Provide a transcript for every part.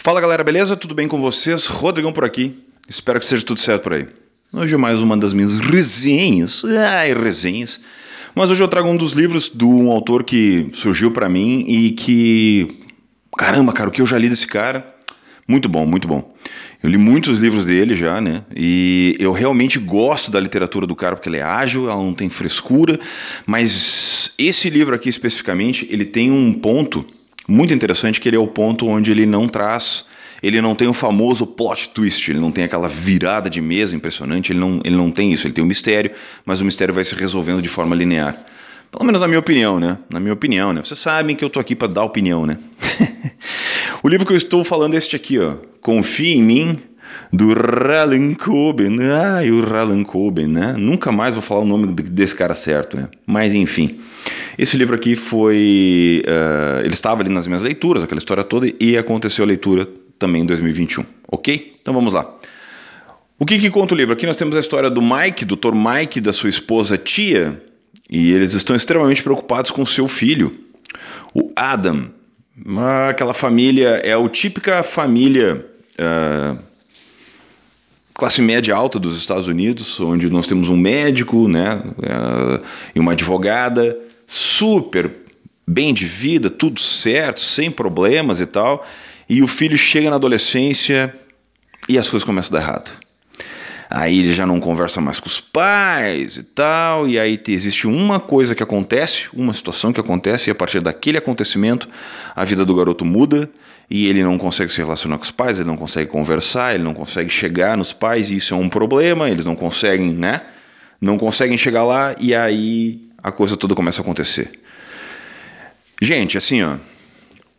Fala galera, beleza? Tudo bem com vocês? Rodrigão por aqui. Espero que seja tudo certo por aí. Hoje é mais uma das minhas resenhas. Resenhas. Mas hoje eu trago um dos livros de um autor que surgiu pra mim e que... Caramba, cara, o que eu já li desse cara... Muito bom, muito bom. Eu li muitos livros dele já, né? E eu realmente gosto da literatura do cara porque ele é ágil, ela não tem frescura. Mas esse livro aqui especificamente, ele tem um ponto muito interessante, que ele é o ponto onde ele não traz... Ele não tem o famoso plot twist, ele não tem aquela virada de mesa impressionante, ele não tem isso, ele tem um mistério, mas o mistério vai se resolvendo de forma linear. Pelo menos na minha opinião, né? Na minha opinião, né? Vocês sabem que eu tô aqui para dar opinião, né? O livro que eu estou falando é este aqui, ó. Confie em Mim, do Harlan Coben. O Harlan Coben, né? Nunca mais vou falar o nome desse cara certo, né? Mas enfim. Esse livro aqui foi... ele estava ali nas minhas leituras, aquela história toda, e aconteceu a leitura também em 2021, ok? Então vamos lá. O que conta o livro? Aqui nós temos a história do Mike, Dr. Mike, da sua esposa Tia, e eles estão extremamente preocupados com seu filho, o Adam. Aquela família é a típica família classe média alta dos Estados Unidos, onde nós temos um médico, né, e uma advogada, super bem de vida, tudo certo, sem problemas e tal, e o filho chega na adolescência e as coisas começam a dar errado. Aí ele já não conversa mais com os pais e tal, e aí existe uma coisa que acontece, uma situação que acontece, e a partir daquele acontecimento a vida do garoto muda, e ele não consegue se relacionar com os pais, ele não consegue conversar, ele não consegue chegar nos pais, e isso é um problema, eles não conseguem, né? Não conseguem chegar lá, e aí a coisa toda começa a acontecer. Gente, assim, ó,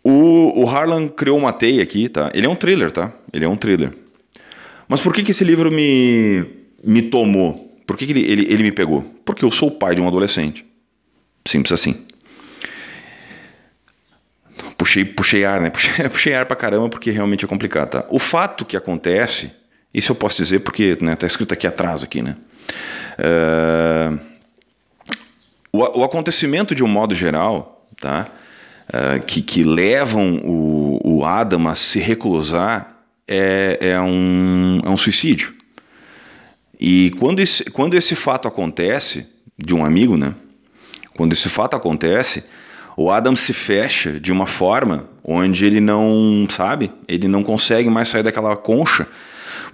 o Harlan criou uma teia aqui, tá? Ele é um thriller, tá? Ele é um thriller. Mas por que esse livro me tomou? Por que ele me pegou? Porque eu sou o pai de um adolescente. Simples assim. Puxei ar, né? Puxei ar pra caramba porque realmente é complicado, tá? O fato que acontece, isso eu posso dizer porque, né, tá escrito aqui atrás, aqui, né? O acontecimento de um modo geral, tá? Que levam o Adam a se reclusar é um suicídio. E quando esse fato acontece, de um amigo, né? Quando esse fato acontece, o Adam se fecha de uma forma onde ele não, sabe? Ele não consegue mais sair daquela concha,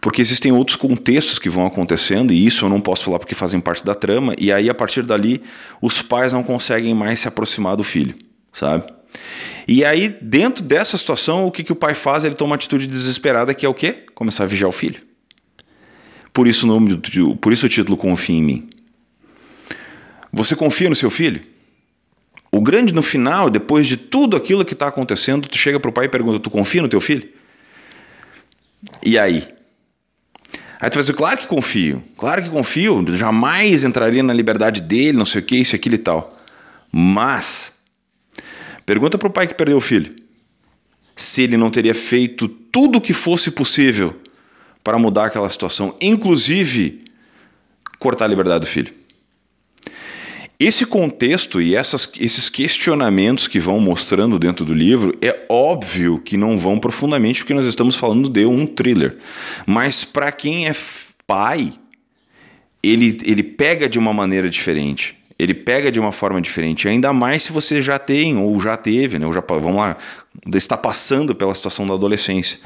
porque existem outros contextos que vão acontecendo, e isso eu não posso falar porque fazem parte da trama, e aí a partir dali os pais não conseguem mais se aproximar do filho, sabe? E aí, dentro dessa situação, o que o pai faz? Ele toma uma atitude desesperada, que é o quê? Começar a vigiar o filho. Por isso o título Confia em Mim. Você confia no seu filho? O grande no final, depois de tudo aquilo que está acontecendo, tu chega para o pai e pergunta, tu confia no teu filho? E aí? Aí tu vai dizer, claro que confio, jamais entraria na liberdade dele, não sei o que, isso, aquilo e tal. Mas... pergunta para o pai que perdeu o filho se ele não teria feito tudo o que fosse possível para mudar aquela situação, inclusive cortar a liberdade do filho. Esse contexto e esses questionamentos que vão mostrando dentro do livro, é óbvio que não vão profundamente, porque nós estamos falando de um thriller. Mas para quem é pai, ele pega de uma maneira diferente. Ele pega de uma forma diferente, ainda mais se você já tem ou já teve, né, ou já, vamos lá, está passando pela situação da adolescência.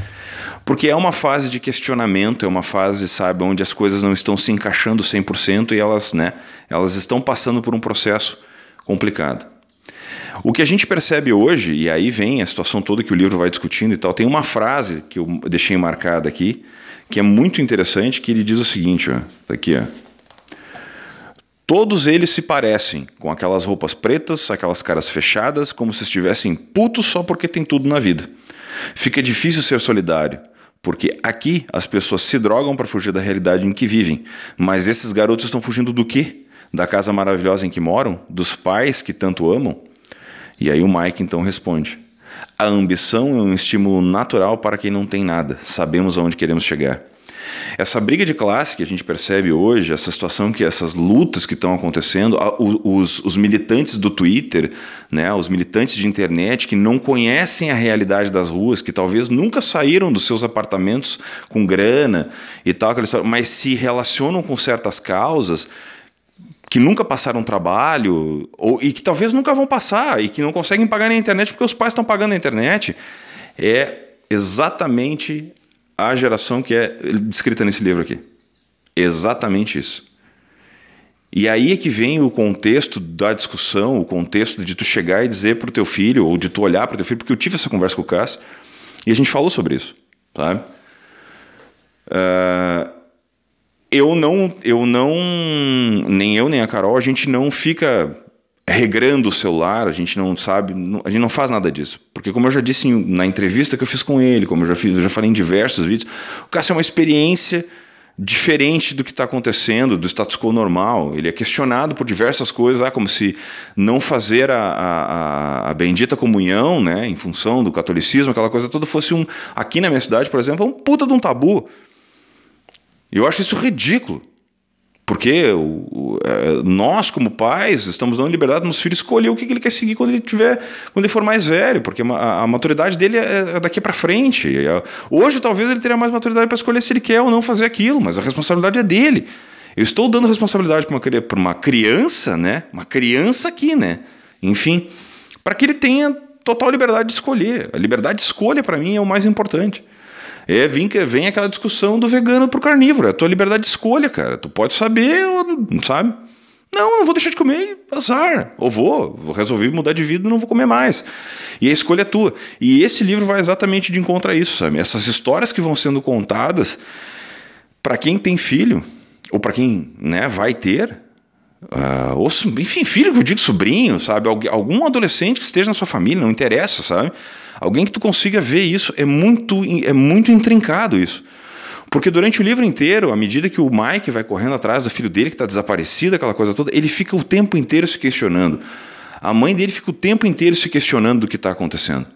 Porque é uma fase de questionamento, é uma fase, sabe, onde as coisas não estão se encaixando 100% e elas estão passando por um processo complicado. O que a gente percebe hoje, e aí vem a situação toda que o livro vai discutindo e tal, tem uma frase que eu deixei marcada aqui, que é muito interessante, que ele diz o seguinte, ó, tá aqui, ó. Todos eles se parecem, com aquelas roupas pretas, aquelas caras fechadas, como se estivessem putos só porque tem tudo na vida. Fica difícil ser solidário, porque aqui as pessoas se drogam para fugir da realidade em que vivem. Mas esses garotos estão fugindo do quê? Da casa maravilhosa em que moram? Dos pais que tanto amam? E aí o Mike então responde, A ambição é um estímulo natural para quem não tem nada. Sabemos aonde queremos chegar. Essa briga de classe que a gente percebe hoje, essa situação, essas lutas que estão acontecendo, os militantes do Twitter, né, os militantes de internet que não conhecem a realidade das ruas, que talvez nunca saíram dos seus apartamentos com grana e tal, mas se relacionam com certas causas, que nunca passaram trabalho, e que talvez nunca vão passar, e que não conseguem pagar na internet porque os pais estão pagando na internet, é exatamente a geração que é descrita nesse livro aqui. Exatamente isso. E aí é que vem o contexto da discussão, o contexto de tu chegar e dizer pro teu filho, ou de tu olhar pro teu filho, porque eu tive essa conversa com o Cássio, e a gente falou sobre isso, sabe? Nem eu nem a Carol, a gente não fica regrando o celular, a gente não sabe, a gente não faz nada disso. Porque como eu já disse na entrevista que eu fiz com ele, como eu já falei em diversos vídeos, o Cássio é uma experiência diferente do que está acontecendo, do status quo normal. Ele é questionado por diversas coisas, como se não fazer a bendita comunhão, né, em função do catolicismo, aquela coisa toda, fosse aqui na minha cidade, por exemplo, um puta de um tabu. Eu acho isso ridículo. Porque nós, como pais, estamos dando liberdade para os filhos escolher o que ele quer seguir quando ele for mais velho, porque a maturidade dele é daqui para frente. Hoje, talvez, ele teria mais maturidade para escolher se ele quer ou não fazer aquilo, mas a responsabilidade é dele. Eu estou dando responsabilidade para uma criança, né? Uma criança aqui, né? Enfim, para que ele tenha total liberdade de escolher. A liberdade de escolha, para mim, é o mais importante. Vem aquela discussão do vegano pro carnívoro. É a tua liberdade de escolha, cara. Tu pode saber ou não sabe. Não vou deixar de comer, azar. Ou vou resolver mudar de vida e não vou comer mais. E a escolha é tua. E esse livro vai exatamente de encontro a isso, sabe? Essas histórias que vão sendo contadas para quem tem filho, ou para quem, né, vai ter, ou, enfim, filho, que eu digo sobrinho, sabe? Algum adolescente que esteja na sua família, não interessa, sabe? Alguém que tu consiga ver isso, é muito intrincado isso. Porque durante o livro inteiro, à medida que o Mike vai correndo atrás do filho dele que está desaparecido, aquela coisa toda, ele fica o tempo inteiro se questionando. A mãe dele fica o tempo inteiro se questionando do que está acontecendo.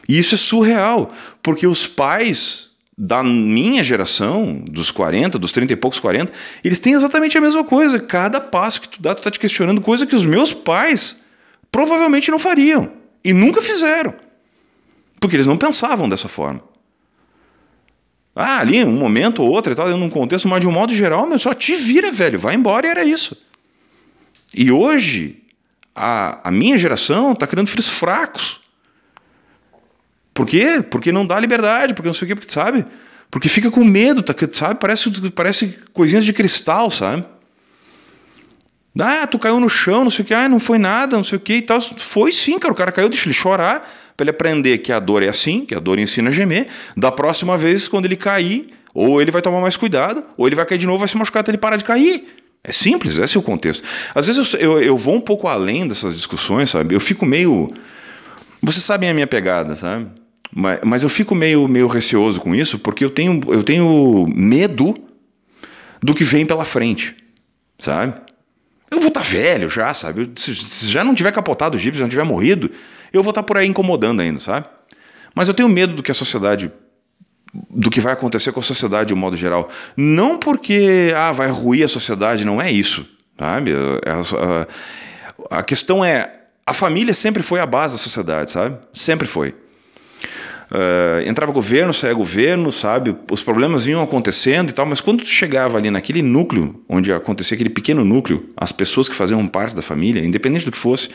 E isso é surreal, porque os pais da minha geração, dos 40, dos 30 e poucos 40, eles têm exatamente a mesma coisa. Cada passo que tu dá, tu está te questionando, coisa que os meus pais provavelmente não fariam. E nunca fizeram. Porque eles não pensavam dessa forma. Ali, um momento ou outro, e tal, num contexto, mas de um modo geral, só te vira, velho, vai embora e era isso. E hoje, a minha geração está criando filhos fracos. Por quê? Porque não dá liberdade, porque não sei o quê, porque, sabe? Porque fica com medo, sabe? Parece coisinhas de cristal, sabe? Tu caiu no chão, não sei o que, não foi nada, não sei o que e tal. Foi sim, cara, o cara caiu, deixa ele chorar, para ele aprender que a dor é assim, que a dor ensina a gemer. Da próxima vez, quando ele cair, ou ele vai tomar mais cuidado, ou ele vai cair de novo, vai se machucar até ele parar de cair. É simples, esse é o contexto. Às vezes eu vou um pouco além dessas discussões, sabe? Eu fico meio... Vocês sabem a minha pegada, sabe? Mas eu fico meio receoso com isso, porque eu tenho medo do que vem pela frente, sabe? Eu vou estar velho já, sabe? Se já não tiver capotado o Jeep, se já não tiver morrido, eu vou estar por aí incomodando ainda, sabe? Mas eu tenho medo do que a sociedade, do que vai acontecer com a sociedade de um modo geral. Não porque vai ruir a sociedade, não é isso, sabe? A questão é, a família sempre foi a base da sociedade, sabe? Sempre foi. Entrava governo, saía governo, sabe? Os problemas vinham acontecendo e tal, mas quando tu chegava ali naquele núcleo, onde acontecia aquele pequeno núcleo, as pessoas que faziam parte da família, independente do que fosse,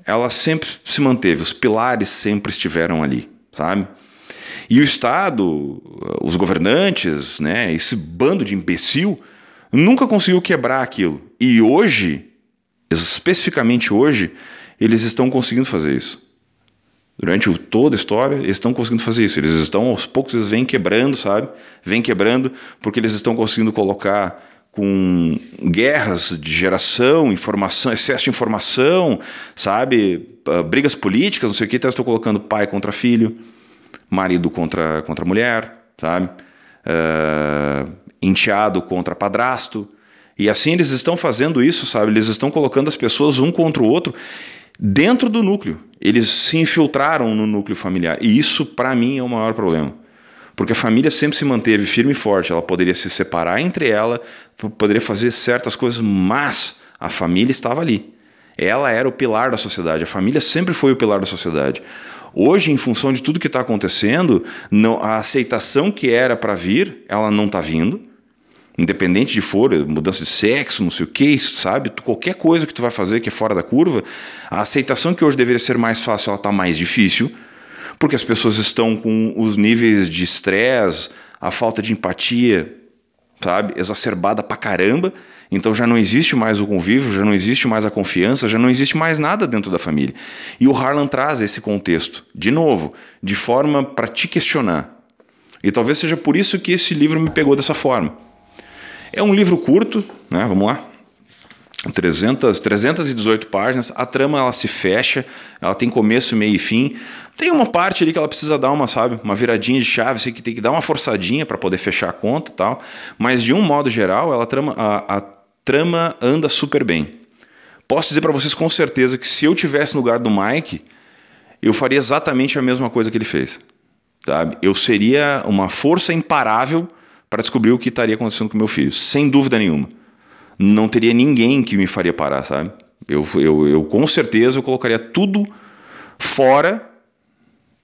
ela sempre se manteve, os pilares sempre estiveram ali, sabe? E o Estado, os governantes, né, esse bando de imbecil, nunca conseguiu quebrar aquilo. E hoje, especificamente hoje, eles estão conseguindo fazer isso. Durante toda a história, eles estão conseguindo fazer isso. Eles estão, aos poucos, eles vêm quebrando, sabe? Vêm quebrando porque eles estão conseguindo colocar com guerras de geração, informação, excesso de informação, sabe? Brigas políticas, não sei o que, então eles estão colocando pai contra filho, marido contra mulher, sabe? Enteado contra padrasto. E assim eles estão fazendo isso, sabe? Eles estão colocando as pessoas um contra o outro dentro do núcleo. eles se infiltraram no núcleo familiar. E isso, para mim, é o maior problema. Porque a família sempre se manteve firme e forte. Ela poderia se separar entre ela, poderia fazer certas coisas, mas a família estava ali. Ela era o pilar da sociedade. A família sempre foi o pilar da sociedade. Hoje, em função de tudo que está acontecendo, a aceitação que era para vir, ela não está vindo. Independente de for, mudança de sexo, não sei o que, sabe? Qualquer coisa que tu vai fazer que é fora da curva, a aceitação que hoje deveria ser mais fácil, ela está mais difícil, porque as pessoas estão com os níveis de estresse, a falta de empatia, sabe? Exacerbada pra caramba, então já não existe mais o convívio, já não existe mais a confiança, já não existe mais nada dentro da família. E o Harlan traz esse contexto, de novo, de forma para te questionar. E talvez seja por isso que esse livro me pegou dessa forma. É um livro curto, né? Vamos lá, 318 páginas, a trama ela se fecha, ela tem começo, meio e fim. Tem uma parte ali que ela precisa dar uma viradinha de chave, você que tem que dar uma forçadinha para poder fechar a conta e tal, mas de um modo geral, a trama anda super bem. Posso dizer para vocês com certeza que se eu tivesse no lugar do Mike, eu faria exatamente a mesma coisa que ele fez, sabe? Eu seria uma força imparável para descobrir o que estaria acontecendo com meu filho, sem dúvida nenhuma. Não teria ninguém que me faria parar, sabe? Eu com certeza eu colocaria tudo fora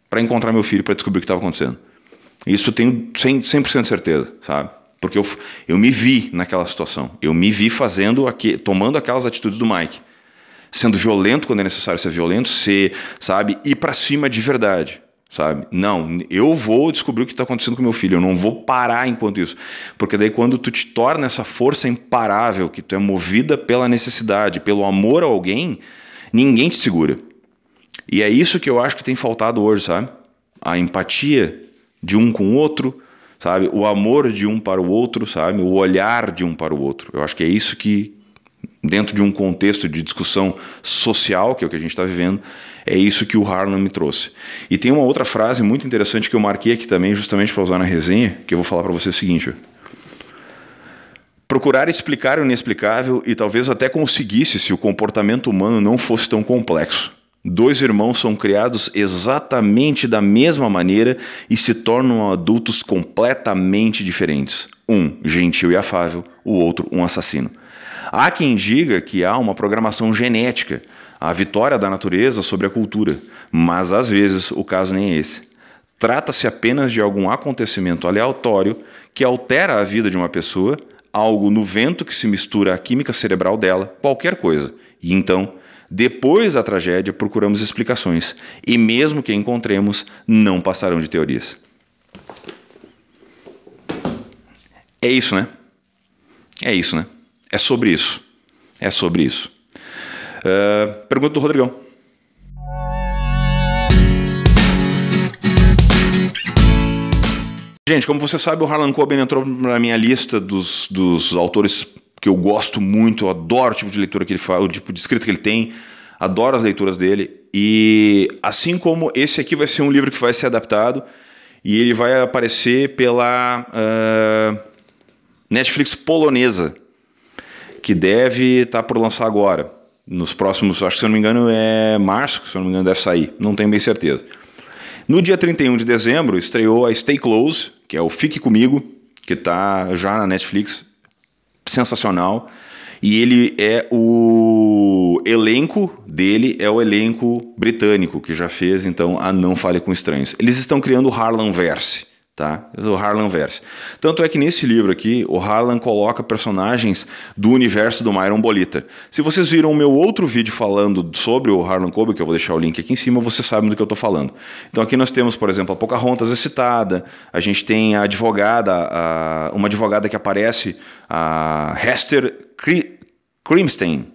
para encontrar meu filho, para descobrir o que estava acontecendo. Isso eu tenho 100% de certeza, sabe? Porque eu me vi naquela situação. Eu me vi tomando aquelas atitudes do Mike. Sendo violento quando é necessário ser violento, sabe? Ir para cima de verdade. Sabe? Não, eu vou descobrir o que está acontecendo com meu filho, eu não vou parar enquanto isso, porque daí quando tu te torna essa força imparável, que tu é movida pela necessidade, pelo amor a alguém, ninguém te segura. E é isso que eu acho que tem faltado hoje, sabe? A empatia de um com o outro, sabe? O amor de um para o outro, sabe? O olhar de um para o outro. Eu acho que é isso que, dentro de um contexto de discussão social, que é o que a gente está vivendo, é isso que o Harlan me trouxe. E tem uma outra frase muito interessante que eu marquei aqui também, justamente para usar na resenha, que eu vou falar para você o seguinte: procurar explicar o inexplicável e talvez até conseguisse se o comportamento humano não fosse tão complexo. Dois irmãos são criados exatamente da mesma maneira e se tornam adultos completamente diferentes. Um gentil e afável, o outro um assassino. Há quem diga que há uma programação genética, a vitória da natureza sobre a cultura, mas às vezes o caso nem é esse. Trata-se apenas de algum acontecimento aleatório que altera a vida de uma pessoa, algo no vento que se mistura à química cerebral dela, qualquer coisa. E então, depois da tragédia, procuramos explicações, e mesmo que encontremos, não passarão de teorias. É isso, né? É isso, né? É sobre isso. É sobre isso. Pergunta do Rodrigão. Gente, como você sabe, o Harlan Coben entrou na minha lista dos autores que eu gosto muito, eu adoro o tipo de leitura que ele faz, o tipo de escrita que ele tem, adoro as leituras dele. E assim como esse aqui vai ser um livro que vai ser adaptado e ele vai aparecer pela Netflix polonesa, que deve estar por lançar agora. Nos próximos, acho que se eu não me engano é março, se eu não me engano deve sair, não tenho bem certeza. No dia 31 de dezembro estreou a Stay Close, que é o Fique Comigo, que está já na Netflix, sensacional. E ele é o elenco dele, é o elenco britânico, que já fez então a Não Fale com Estranhos. Eles estão criando o Harlanverse. Tá? O Harlanverse. Tanto é que nesse livro aqui, o Harlan coloca personagens do universo do Myron Boliter. Se vocês viram o meu outro vídeo falando sobre o Harlan Coben, que eu vou deixar o link aqui em cima, vocês sabem do que eu estou falando. Então aqui nós temos, por exemplo, a Pocahontas citada, a gente tem a advogada, uma advogada que aparece, a Hester Crimstein.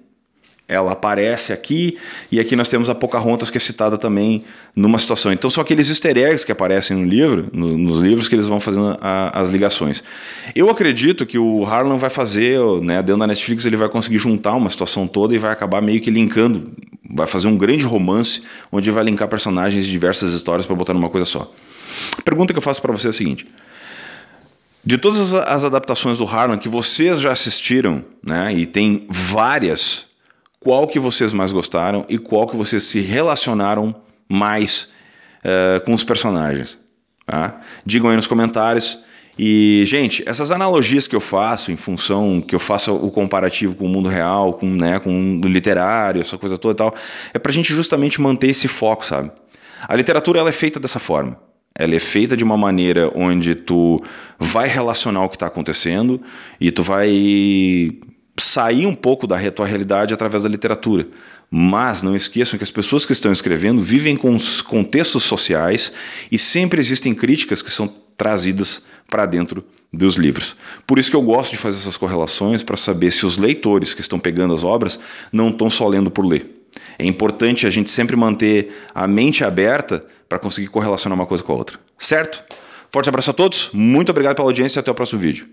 Ela aparece aqui, e aqui nós temos a Pocahontas, que é citada também numa situação. Então são aqueles easter eggs que aparecem no livro, nos livros, que eles vão fazendo as ligações. Eu acredito que o Harlan vai fazer, né, dentro da Netflix, ele vai conseguir juntar uma situação toda e vai acabar meio que linkando, vai fazer um grande romance, onde vai linkar personagens de diversas histórias para botar numa coisa só. A pergunta que eu faço para você é a seguinte: de todas as adaptações do Harlan que vocês já assistiram, né, e tem várias, qual que vocês mais gostaram e qual que vocês se relacionaram mais com os personagens. Tá? Digam aí nos comentários. E, gente, essas analogias que eu faço em função que eu faço o comparativo com o mundo real, com o literário, essa coisa toda e tal, é pra gente justamente manter esse foco, sabe? A literatura ela é feita dessa forma. Ela é feita de uma maneira onde tu vai relacionar o que está acontecendo e tu vai sair um pouco da tua realidade através da literatura. Mas não esqueçam que as pessoas que estão escrevendo vivem com os contextos sociais e sempre existem críticas que são trazidas para dentro dos livros. Por isso que eu gosto de fazer essas correlações para saber se os leitores que estão pegando as obras não estão só lendo por ler. É importante a gente sempre manter a mente aberta para conseguir correlacionar uma coisa com a outra. Certo? Forte abraço a todos, muito obrigado pela audiência e até o próximo vídeo.